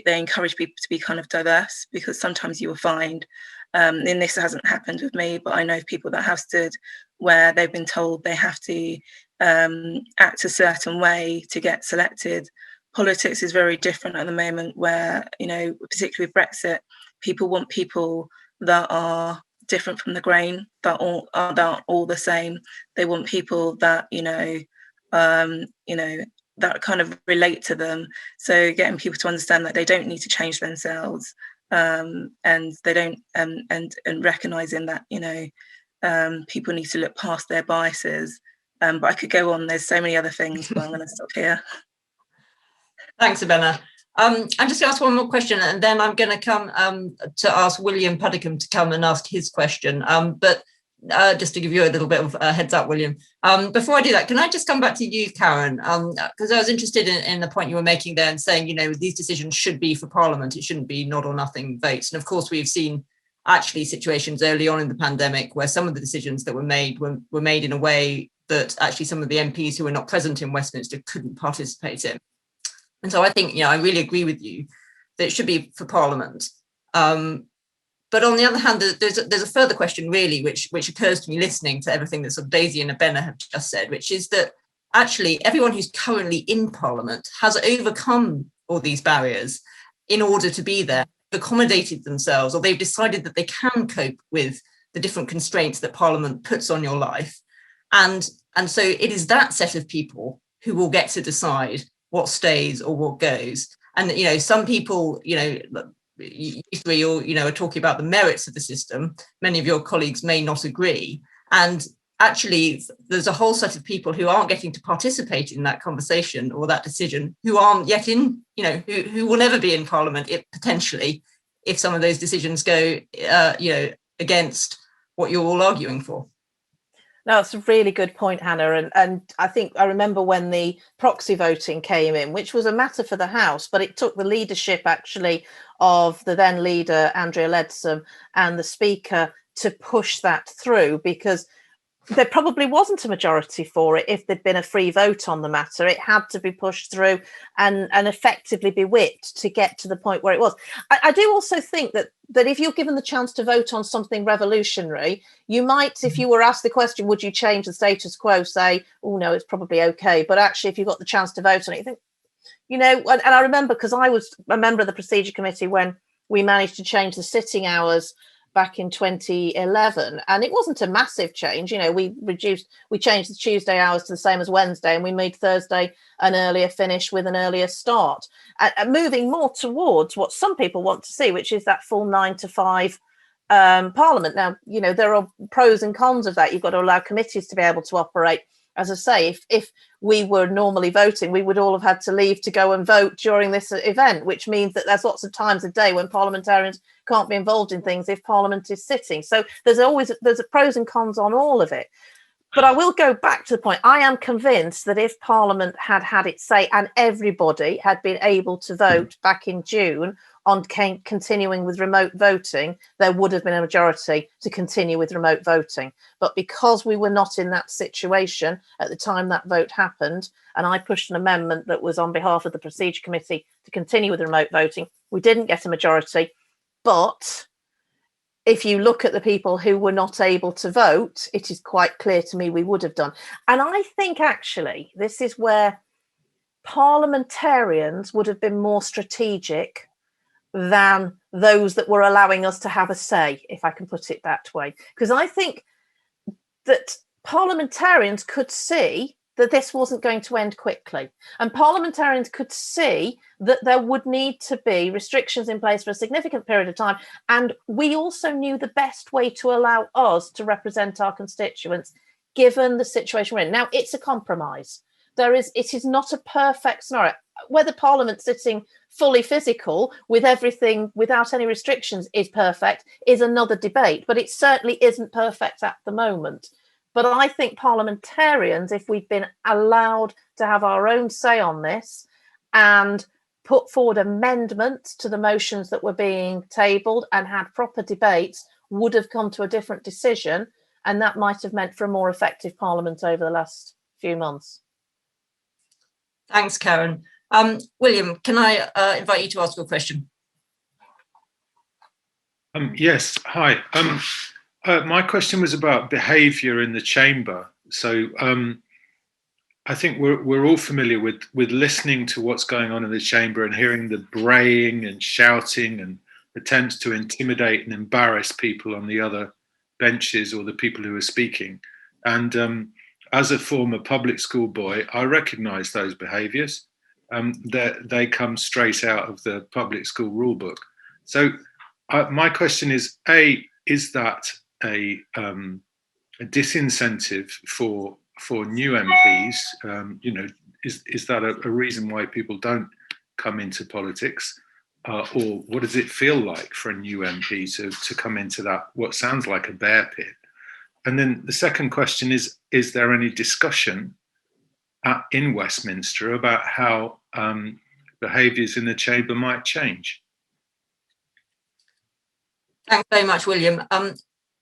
they encourage people to be kind of diverse, because sometimes you will find, and this hasn't happened with me, but I know people that have stood where they've been told they have to act a certain way to get selected. Politics is very different at the moment, where, particularly with Brexit, people want people that are different from the grain, that aren't all the same. They want people that, that kind of relate to them. So getting people to understand that they don't need to change themselves, and they don't, and recognizing that, people need to look past their biases. But I could go on. There's so many other things, but I'm going to stop here. Thanks, Abena. I'm just going to ask one more question, and then I'm going to come to ask William Puddicombe to come and ask his question. But just to give you a little bit of a heads up, William, before I do that, can I just come back to you, Karen? Because I was interested in the point you were making there and saying, these decisions should be for Parliament. It shouldn't be not or nothing votes. And of course, we've seen actually situations early on in the pandemic where some of the decisions that were made in a way that actually some of the MPs who were not present in Westminster couldn't participate in. And so I think, I really agree with you that it should be for Parliament. But on the other hand, there's a further question, really, which occurs to me listening to everything that sort of Daisy and Abena have just said, which is that actually everyone who's currently in Parliament has overcome all these barriers in order to be there, accommodated themselves, or they've decided that they can cope with the different constraints that Parliament puts on your life. And so it is that set of people who will get to decide what stays or what goes. And, some people, you three all, are talking about the merits of the system. Many of your colleagues may not agree. And actually, there's a whole set of people who aren't getting to participate in that conversation or that decision, who aren't yet in, who will never be in Parliament, potentially, if some of those decisions go, against what you're all arguing for. No, it's a really good point, Hannah. And I think I remember when the proxy voting came in, which was a matter for the House, but it took the leadership actually of the then leader, Andrea Leadsom, and the Speaker to push that through, because there probably wasn't a majority for it if there'd been a free vote on the matter. It had to be pushed through and effectively be whipped to get to the point where it was. I do also think that if you're given the chance to vote on something revolutionary, you might, if you were asked the question, would you change the status quo, say, oh no, it's probably okay. But actually, if you got the chance to vote on it, you think, You know, and I remember, because I was a member of the procedure committee when we managed to change the sitting hours back in 2011, and it wasn't a massive change. You know, we changed the Tuesday hours to the same as Wednesday, and we made Thursday an earlier finish with an earlier start, and moving more towards what some people want to see, which is that full 9 to 5 Parliament. Now, you know, there are pros and cons of that. You've got to allow committees to be able to operate. As I say, if we were normally voting, we would all have had to leave to go and vote during this event, which means that there's lots of times a day when parliamentarians can't be involved in things if Parliament is sitting. So there's a pros and cons on all of it. But I will go back to the point. I am convinced that if Parliament had had its say and everybody had been able to vote back in June on continuing with remote voting, there would have been a majority to continue with remote voting. But because we were not in that situation at the time that vote happened, and I pushed an amendment that was on behalf of the procedure committee to continue with remote voting, we didn't get a majority. But if you look at the people who were not able to vote, it is quite clear to me we would have done. And I think actually this is where parliamentarians would have been more strategic than those that were allowing us to have a say, if I can put it that way. Because I think that parliamentarians could see that this wasn't going to end quickly. And parliamentarians could see that there would need to be restrictions in place for a significant period of time. And we also knew the best way to allow us to represent our constituents, given the situation we're in. Now, it's a compromise. It is not a perfect scenario. Whether Parliament's sitting fully physical with everything without any restrictions is perfect is another debate, but it certainly isn't perfect at the moment. But I think parliamentarians, if we'd been allowed to have our own say on this and put forward amendments to the motions that were being tabled and had proper debates, would have come to a different decision, and that might have meant for a more effective Parliament over the last few months. Thanks, Karen. William, can I invite you to ask your question? Yes, hi. My question was about behaviour in the chamber. So I think we're all familiar with listening to what's going on in the chamber and hearing the braying and shouting and attempts to intimidate and embarrass people on the other benches or the people who are speaking. And as a former public school boy, I recognise those behaviours. They come straight out of the public school rule book. So my question is, is that a disincentive for new MPs? Is that a reason why people don't come into politics? Or what does it feel like for a new MP to come into that, what sounds like a bear pit? And then the second question is there any discussion in Westminster about how behaviours in the chamber might change? Thanks very much, William.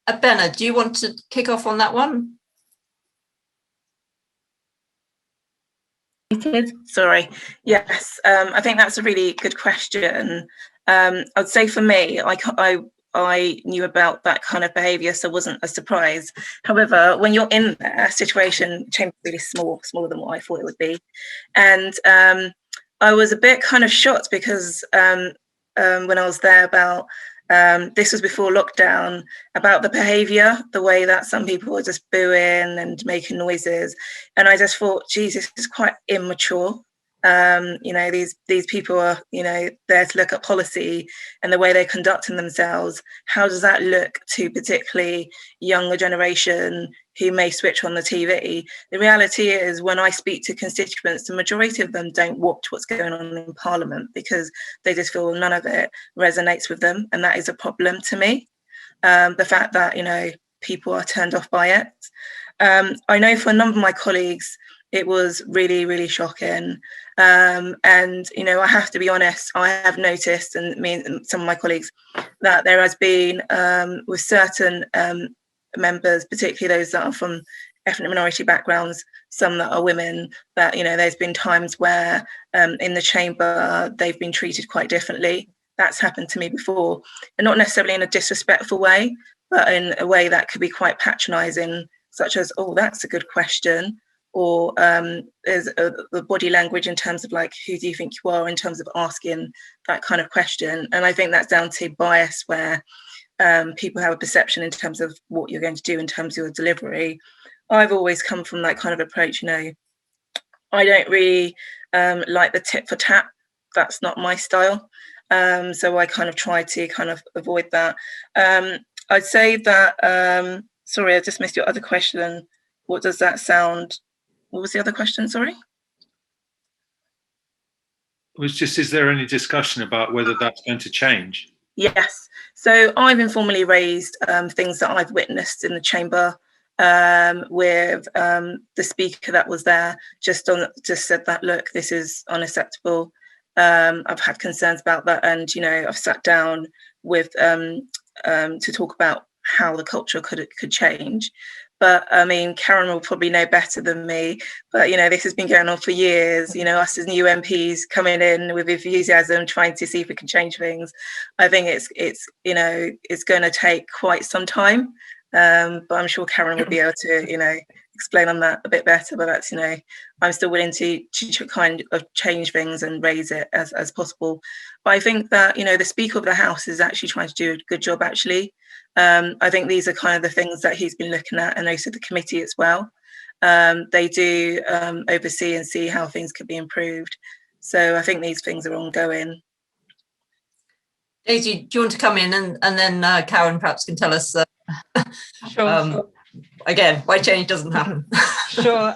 Abena, do you want to kick off on that one? Sorry. Yes, I think that's a really good question. I'd say for me, I knew about that kind of behaviour, so it wasn't a surprise. However, when you're in there, situation chamber really smaller than what I thought it would be, and I was a bit kind of shocked because when I was there about this was before lockdown, about the behaviour, the way that some people were just booing and making noises, and I just thought, geez, this is quite immature. These people are, there to look at policy and the way they're conducting themselves. How does that look to particularly younger generation who may switch on the TV? The reality is, when I speak to constituents, the majority of them don't watch what's going on in Parliament because they just feel none of it resonates with them, and that is a problem to me. The fact that people are turned off by it. I know for a number of my colleagues, it was really, really shocking. And, I have to be honest, I have noticed, and me and some of my colleagues, that there has been, with certain members, particularly those that are from ethnic minority backgrounds, some that are women, that, there's been times where in the chamber, they've been treated quite differently. That's happened to me before, and not necessarily in a disrespectful way, but in a way that could be quite patronising, such as, oh, that's a good question. or there's the body language in terms of like, who do you think you are, in terms of asking that kind of question. And I think that's down to bias, where people have a perception in terms of what you're going to do in terms of your delivery. I've always come from that kind of approach, I don't really like the tit for tat. That's not my style. So I kind of try to kind of avoid that. I'd say that, sorry, I just missed your other question. What does that sound? What was the other question, sorry? It was just, is there any discussion about whether that's going to change? Yes. So I've informally raised things that I've witnessed in the chamber with the speaker that was there, just said that, look, this is unacceptable. I've had concerns about that, and I've sat down with to talk about how the culture could change. But I mean, Karen will probably know better than me. But this has been going on for years. Us as new MPs coming in with enthusiasm, trying to see if we can change things. I think it's going to take quite some time. But I'm sure Karen will be able to explain on that a bit better. But that's I'm still willing to kind of change things and raise it as possible. But I think that the Speaker of the House is actually trying to do a good job, actually. I think these are kind of the things that he's been looking at, and also the committee as well. They do oversee and see how things could be improved. So I think these things are ongoing. Daisy, do you want to come in and then Karen perhaps can tell us Sure. Again, why change doesn't happen? Sure.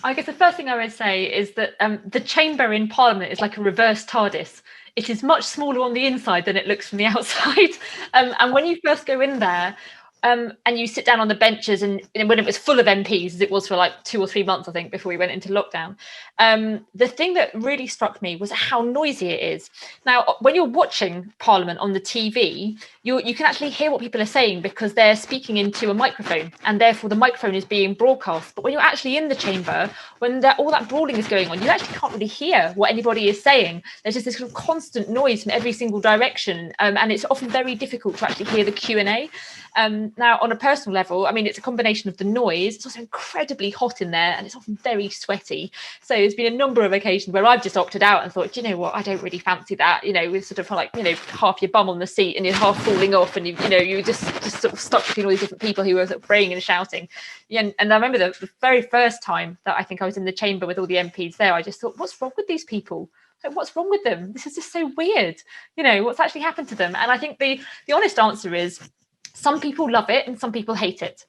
I guess the first thing I would say is that the chamber in Parliament is like a reverse TARDIS. It is much smaller on the inside than it looks from the outside. And when you first go in there, and you sit down on the benches, and when it was full of MPs, as it was for like 2 or 3 months, I think, before we went into lockdown, the thing that really struck me was how noisy it is. Now, when you're watching Parliament on the TV, you can actually hear what people are saying because they're speaking into a microphone, and therefore the microphone is being broadcast. But when you're actually in the chamber, when all that brawling is going on, you actually can't really hear what anybody is saying. There's just this sort of constant noise from every single direction, and it's often very difficult to actually hear the Q&A. Now, on a personal level, I mean, it's a combination of the noise. It's also incredibly hot in there, and it's often very sweaty. So there's been a number of occasions where I've just opted out and thought, do you know what, I don't really fancy that. With sort of like, half your bum on the seat and you're half falling off, and you're just sort of stuck between all these different people who are sort of praying and shouting. Yeah, and I remember the very first time that I think I was in the chamber with all the MPs there, I just thought, what's wrong with these people? Like, what's wrong with them? This is just so weird. What's actually happened to them? And I think the honest answer is, some people love it and some people hate it.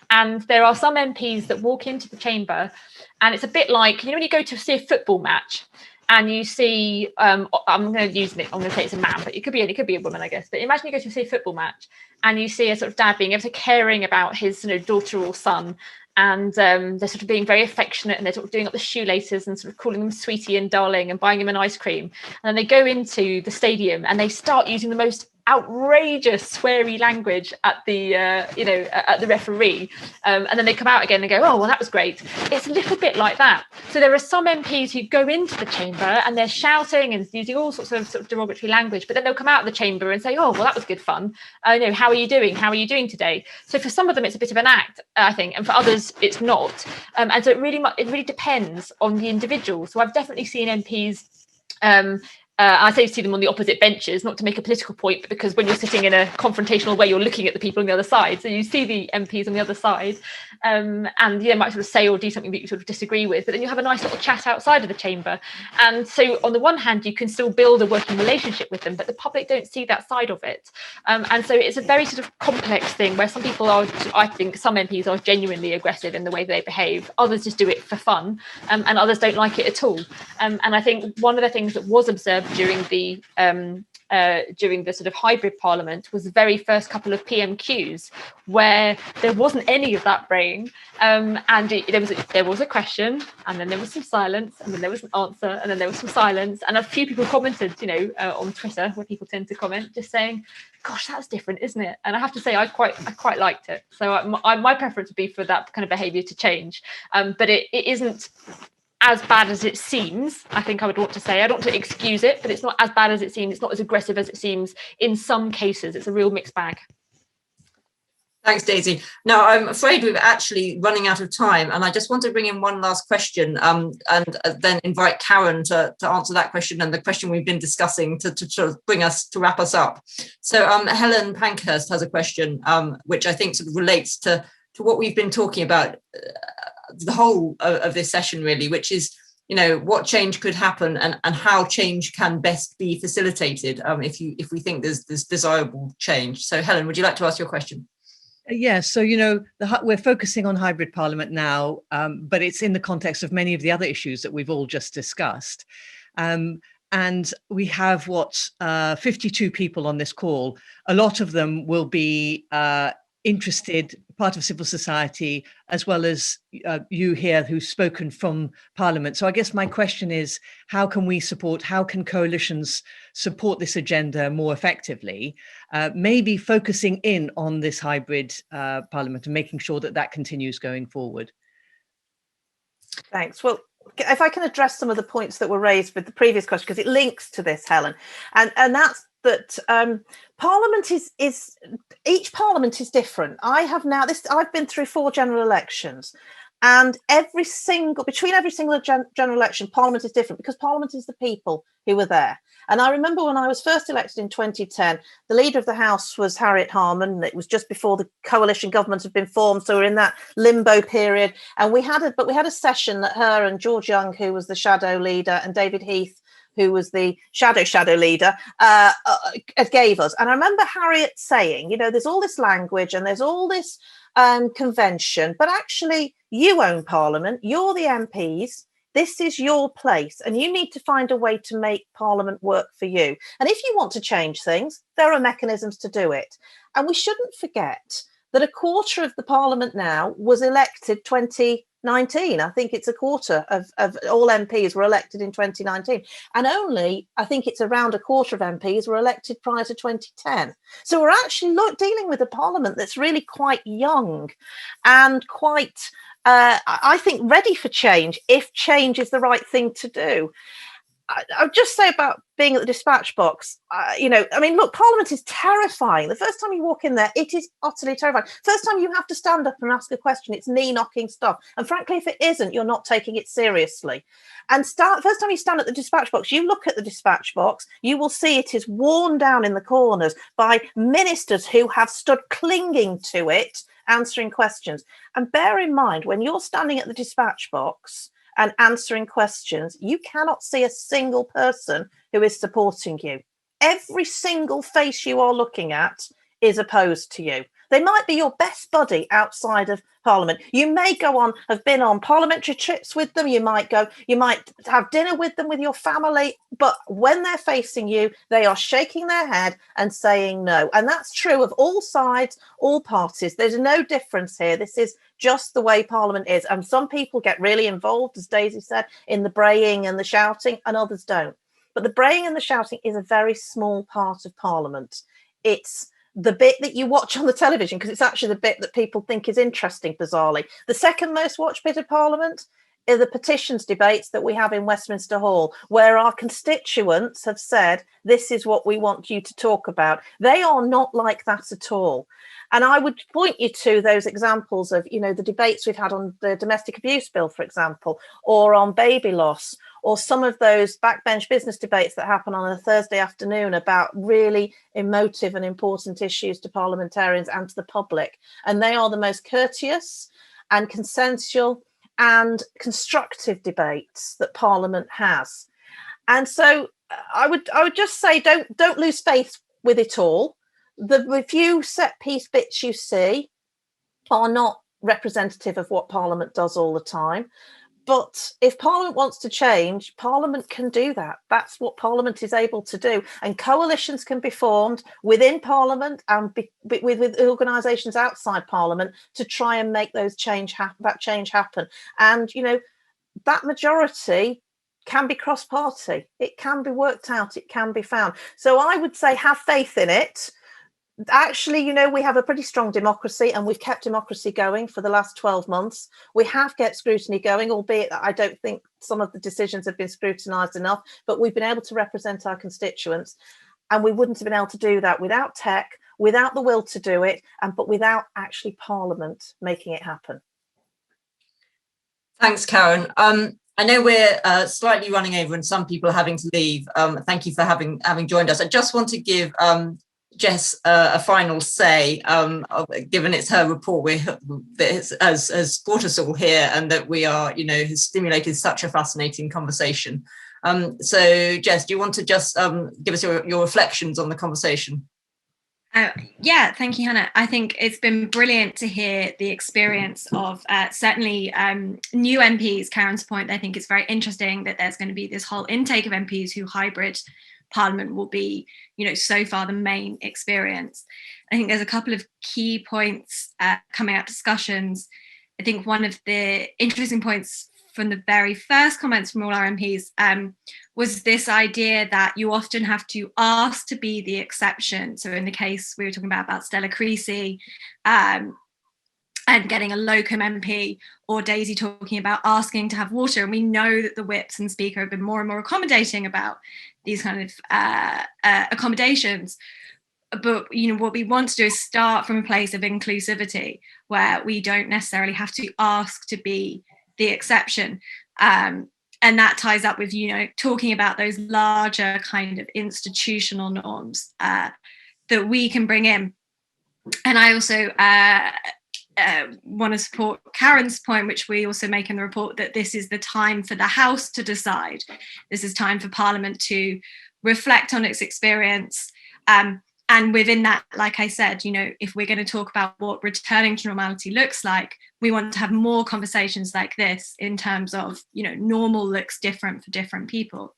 And there are some MPs that walk into the chamber, and it's a bit like, when you go to see a football match and you see, I'm going to say it's a man, but it could be a woman, I guess. But imagine you go to see a football match and you see a sort of dad being ever so caring about his daughter or son, and they're sort of being very affectionate, and they're sort of doing up the shoelaces and sort of calling them sweetie and darling and buying him an ice cream. And then they go into the stadium and they start using the most outrageous sweary language at the at the referee, and then they come out again and go, oh well, that was great. It's a little bit like that. So there are some MPs who go into the chamber and they're shouting and using all sorts of derogatory language, but then they'll come out of the chamber and say, oh well, that was good fun. How are you doing today? So for some of them it's a bit of an act, I think, and for others it's not. And so it really depends on the individual. So I've definitely seen MPs, I say see them on the opposite benches, not to make a political point, but because when you're sitting in a confrontational way, you're looking at the people on the other side. So you see the MPs on the other side, and might sort of say or do something that you sort of disagree with, but then you have a nice little chat outside of the chamber. And so on the one hand, you can still build a working relationship with them, but the public don't see that side of it. And so it's a very sort of complex thing where some people are, I think some MPs are genuinely aggressive in the way they behave. Others just do it for fun, and others don't like it at all. And I think one of the things that was observed during the sort of hybrid parliament was the very first couple of PMQs where there wasn't any of that braying, and there was a question, and then there was some silence, and then there was an answer, and then there was some silence, and a few people commented on Twitter, where people tend to comment, just saying, gosh, that's different, isn't it? And I have to say I quite liked it. So my preference would be for that kind of behaviour to change, but it isn't as bad as it seems. I think I would want to say, I don't want to excuse it, but it's not as bad as it seems. It's not as aggressive as it seems. In some cases, it's a real mixed bag. Thanks, Daisy. Now, I'm afraid we're actually running out of time, and I just want to bring in one last question and then invite Karen to answer that question and the question we've been discussing to bring us, to wrap us up. So Helen Pankhurst has a question, which I think sort of relates to what we've been talking about the whole of this session, really, which is, you know, what change could happen and how change can best be facilitated if we think there's desirable change. So Helen, would you like to ask your question? Yes, so, you know, we're focusing on hybrid parliament now, but it's in the context of many of the other issues that we've all just discussed. And we have 52 people on this call. A lot of them will be interested, part of civil society, as well as you here who've spoken from Parliament. So I guess my question is, how can we support, how can coalitions support this agenda more effectively? Maybe focusing in on this hybrid Parliament and making sure that that continues going forward. Thanks. Well, if I can address some of the points that were raised with the previous question, because it links to this, Helen, and that's that Parliament is each Parliament is different. I've been through 4 general elections, and between every single general election, Parliament is different, because Parliament is the people who were there. And I remember when I was first elected in 2010, the leader of the House was Harriet Harman. It was just before the coalition government had been formed, so we're in that limbo period. And we had a session that her and George Young, who was the shadow leader, and David Heath, who was the shadow leader, gave us. And I remember Harriet saying, you know, there's all this language and there's all this convention, but actually you own Parliament, you're the MPs, this is your place, and you need to find a way to make Parliament work for you. And if you want to change things, there are mechanisms to do it. And we shouldn't forget that a quarter of the Parliament now was elected 2019. I think it's a quarter of all MPs were elected in 2019. And only, I think it's around a quarter of MPs were elected prior to 2010. So we're actually dealing with a Parliament that's really quite young and quite, I think, ready for change, if change is the right thing to do. I'll just say about being at the dispatch box, look, Parliament is terrifying. The first time you walk in there, it is utterly terrifying. First time you have to stand up and ask a question, it's knee-knocking stuff. And frankly, if it isn't, you're not taking it seriously. And first time you stand at the dispatch box, you look at the dispatch box, you will see it is worn down in the corners by ministers who have stood clinging to it, answering questions. And bear in mind, when you're standing at the dispatch box and answering questions, you cannot see a single person who is supporting you. Every single face you are looking at is opposed to you. They might be your best buddy outside of Parliament. You may have been on parliamentary trips with them. You might have dinner with them with your family. But when they're facing you, they are shaking their head and saying no. And that's true of all sides, all parties. There's no difference here. This is just the way Parliament is. And some people get really involved, as Daisy said, in the braying and the shouting, and others don't. But the braying and the shouting is a very small part of Parliament. It's the bit that you watch on the television, because it's actually the bit that people think is interesting, bizarrely. The second most watched bit of Parliament are the petitions debates that we have in Westminster Hall, where our constituents have said, this is what we want you to talk about. They are not like that at all. And I would point you to those examples of, you know, the debates we've had on the domestic abuse bill, for example, or on baby loss, or some of those backbench business debates that happen on a Thursday afternoon about really emotive and important issues to parliamentarians and to the public. And they are the most courteous and consensual and constructive debates that Parliament has. And so I would just say, don't lose faith with it all. The few set piece bits you see are not representative of what Parliament does all the time. But if Parliament wants to change, Parliament can do that. That's what Parliament is able to do. And coalitions can be formed within Parliament and with organisations outside Parliament to try and make that change happen. And, you know, that majority can be cross-party. It can be worked out. It can be found. So I would say have faith in it. Actually, you know, we have a pretty strong democracy, and we've kept democracy going for the last 12 months. We have kept scrutiny going, albeit that I don't think some of the decisions have been scrutinised enough, but we've been able to represent our constituents. And we wouldn't have been able to do that without tech, without the will to do it, but without actually Parliament making it happen. Thanks, Karen. I know we're slightly running over and some people are having to leave. Thank you for having joined us. I just want to give Jess a final say, given it's her report that has brought us all here, and that we are, has stimulated such a fascinating conversation. So Jess, do you want to just give us your reflections on the conversation? Yeah, thank you, Hannah. I think it's been brilliant to hear the experience of certainly new MPs. Karen's point, I think it's very interesting that there's going to be this whole intake of MPs who hybrid Parliament will be, so far the main experience. I think there's a couple of key points coming out discussions. I think one of the interesting points from the very first comments from all our MPs was this idea that you often have to ask to be the exception. So in the case we were talking about Stella Creasy and getting a locum MP, or Daisy talking about asking to have water. And we know that the whips and Speaker have been more and more accommodating about these kind of accommodations. But what we want to do is start from a place of inclusivity where we don't necessarily have to ask to be the exception. And that ties up with, talking about those larger kind of institutional norms that we can bring in. And I also want to support Karen's point, which we also make in the report, that this is the time for the House to decide. This is time for Parliament to reflect on its experience. And within that, like I said, if we're going to talk about what returning to normality looks like, we want to have more conversations like this in terms of, normal looks different for different people.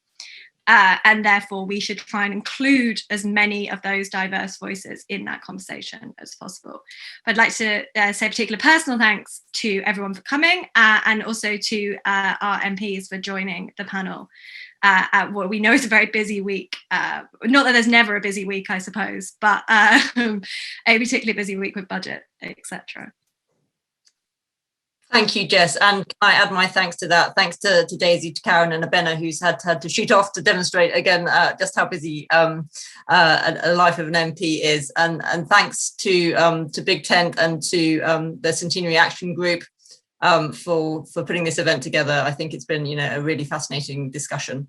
And therefore, we should try and include as many of those diverse voices in that conversation as possible. But I'd like to say a particular personal thanks to everyone for coming and also to our MPs for joining the panel. At what we know is a very busy week. Not that there's never a busy week, I suppose, but a particularly busy week with budget, etc. Thank you, Jess. And can I add my thanks to that? Thanks to Daisy, to Karen and Abena, who's had to shoot off to demonstrate again just how busy a life of an MP is. And thanks to Big Tent and to the Centenary Action Group for putting this event together. I think it's been, a really fascinating discussion.